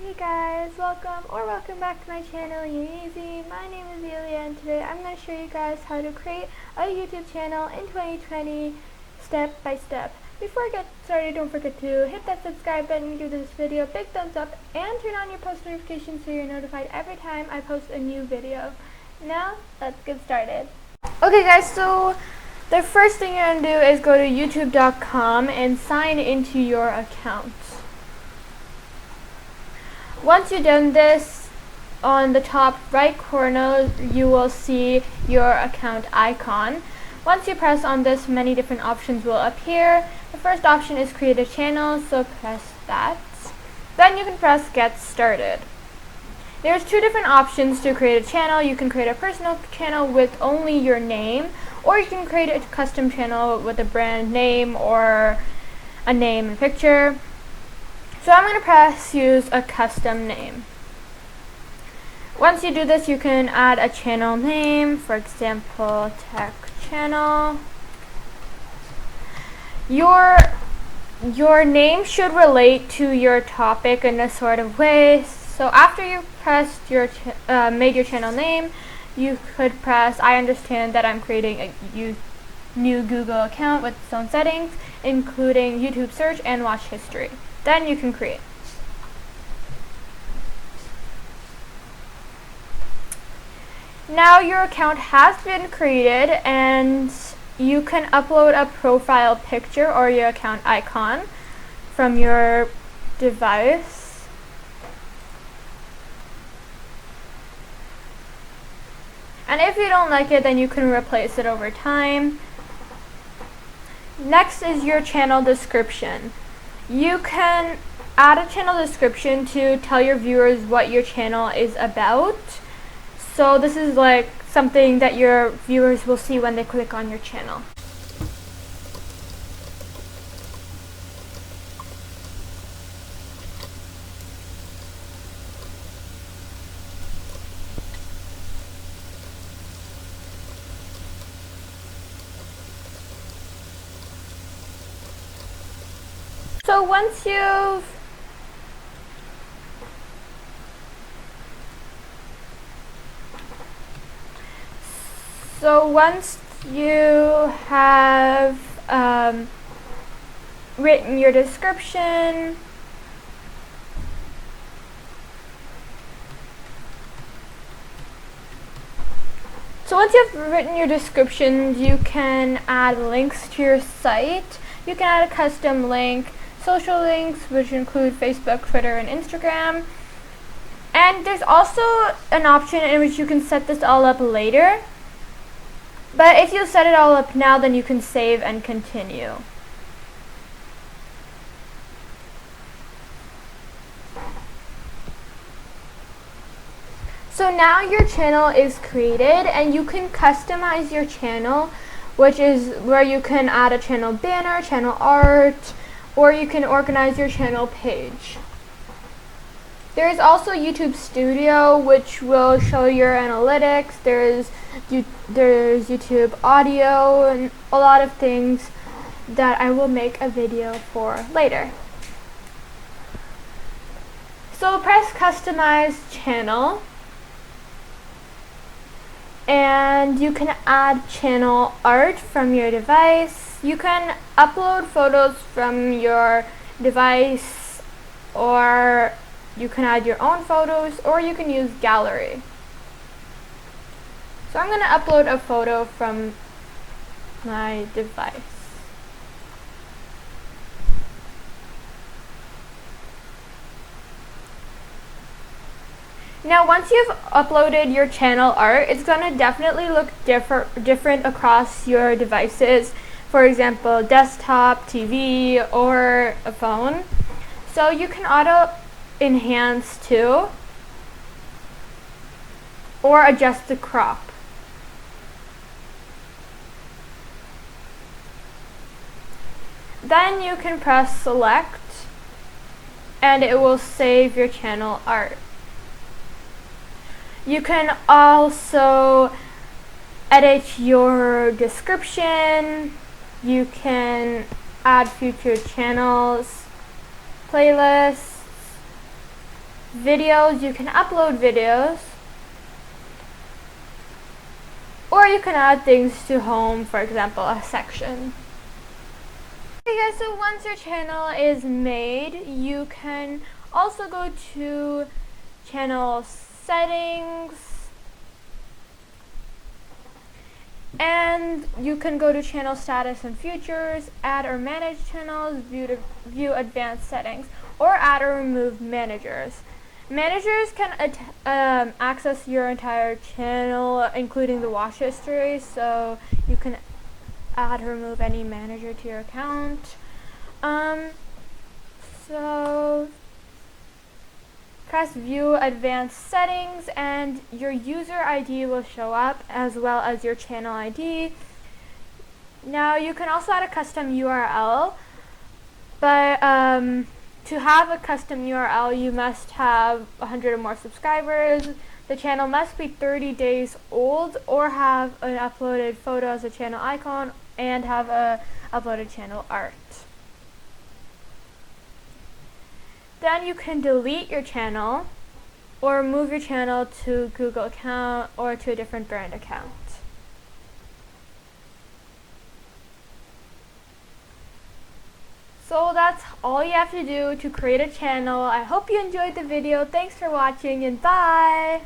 Hey guys, welcome back to my channel, Easy. My name is Yulia and today I'm going to show you guys how to create a YouTube channel in 2020 step by step. Before I get started, don't forget to hit that subscribe button, give this video a big thumbs up, and turn on your post notifications so you're notified every time I post a new video. Now, let's get started. Okay guys, so the first thing you're going to do is go to youtube.com and sign into your account. Once you've done this, on the top right corner you will see your account icon. Once you press on this, many different options will appear. The first option is create a channel, so press that. Then you can press get started. There's two different options to create a channel. You can create a personal channel with only your name, or you can create a custom channel with a brand name or a name and picture. So I'm going to press use a custom name. Once you do this, you can add a channel name, for example, tech channel. Your name should relate to your topic in a sort of way. So after you pressed your made your channel name, you could press I understand that I'm creating a new Google account with its own settings, including YouTube search and watch history. Then you can create. Now your account has been created and you can upload a profile picture or your account icon from your device. And if you don't like it, then you can replace it over time. Next is your channel description. You can add a channel description to tell your viewers what your channel is about. So this is like something that your viewers will see when they click on your channel. So once you have written your description, you can add links to your site. You can add a custom link, social links, which include Facebook, Twitter, and Instagram. And there's also an option in which you can set this all up later. But if you set it all up now, then you can save and continue. So now your channel is created and you can customize your channel, which is where you can add a channel banner, channel art, or you can organize your channel page. There is also YouTube Studio, which will show your analytics. There's YouTube audio and a lot of things that I will make a video for later. So press customize channel and you can add channel art from your device. You can upload photos from your device, or you can add your own photos, or you can use gallery. So I'm going to upload a photo from my device. Now once you've uploaded your channel art, it's going to definitely look different across your devices. For example, desktop, TV, or a phone. So you can auto enhance too, or adjust the crop. Then you can press select and it will save your channel art. You can also edit your description. You can add future channels, playlists, videos, you can upload videos, or you can add things to home, for example, a section. Okay guys, so once your channel is made, you can also go to channel settings, and you can go to channel status and features, add or manage channels, view advanced settings, or add or remove managers. Managers can access your entire channel, including the watch history, so you can add or remove any manager to your account. So press view advanced settings and your user ID will show up as well as your channel ID. Now you can also add a custom URL, but to have a custom URL you must have 100 or more subscribers. The channel must be 30 days old or have an uploaded photo as a channel icon and have a uploaded channel art. Then you can delete your channel or move your channel to Google account or to a different brand account. So that's all you have to do to create a channel. I hope you enjoyed the video. Thanks for watching and bye!